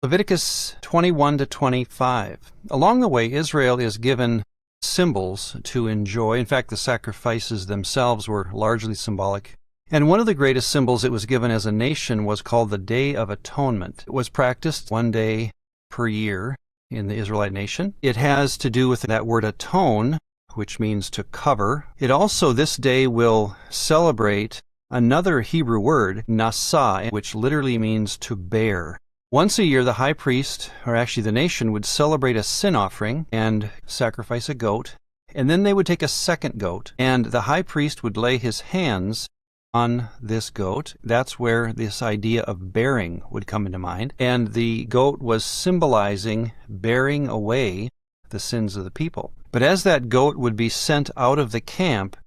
Leviticus 21 to 25. Along the way, Israel is given symbols to enjoy. In fact, the sacrifices themselves were largely symbolic. And one of the greatest symbols it was given as a nation was called the Day of Atonement. It was practiced one day per year in the Israelite nation. It has to do with that word atone, which means to cover. It also, this day, will celebrate another Hebrew word, nasa, which literally means to bear. Once a year, the high priest, or actually the nation, would celebrate a sin offering and sacrifice a goat. And then they would take a second goat, and the high priest would lay his hands on this goat. That's where this idea of bearing would come into mind. And the goat was symbolizing bearing away the sins of the people. But as that goat would be sent out of the camp,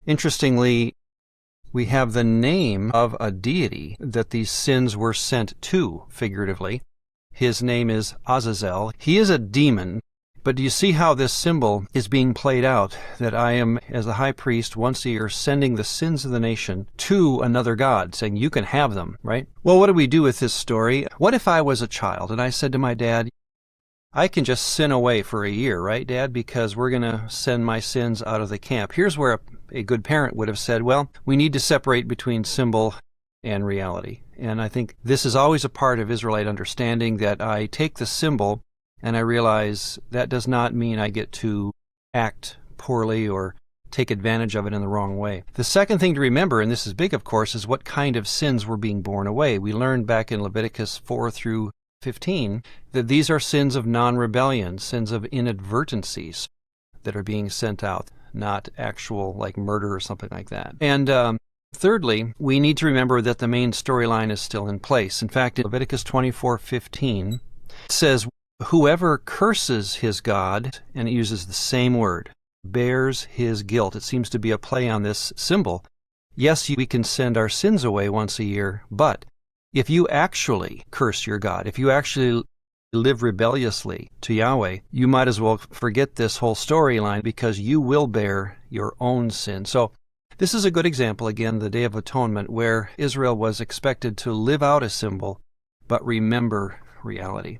interestingly, we have the name of a deity that these sins were sent to, figuratively. His name is Azazel. He is a demon, but do you see how this symbol is being played out? That I am, as the high priest, once a year, sending the sins of the nation to another god, saying, you can have them, right? Well, what do we do with this story? What if I was a child and I said to my dad, I can just sin away for a year, right, Dad? Because we're going to send my sins out of the camp. Here's where a good parent would have said, well, we need to separate between symbol and reality. And I think this is always a part of Israelite understanding, that I take the symbol and I realize that does not mean I get to act poorly or take advantage of it in the wrong way. The second thing to remember, and this is big, of course, is what kind of sins were being borne away. We learned back in Leviticus 4 through 15 that these are sins of non-rebellion, sins of inadvertencies that are being sent out, not actual like murder or something like that. And thirdly, we need to remember that the main storyline is still in place. In fact, in Leviticus 24:15, it says, whoever curses his God, and it uses the same word, bears his guilt. It seems to be a play on this symbol. Yes, we can send our sins away once a year, but if you actually curse your God, if you actually live rebelliously to Yahweh, you might as well forget this whole storyline, because you will bear your own sin. So this is a good example, again, the Day of Atonement, where Israel was expected to live out a symbol, but remember reality.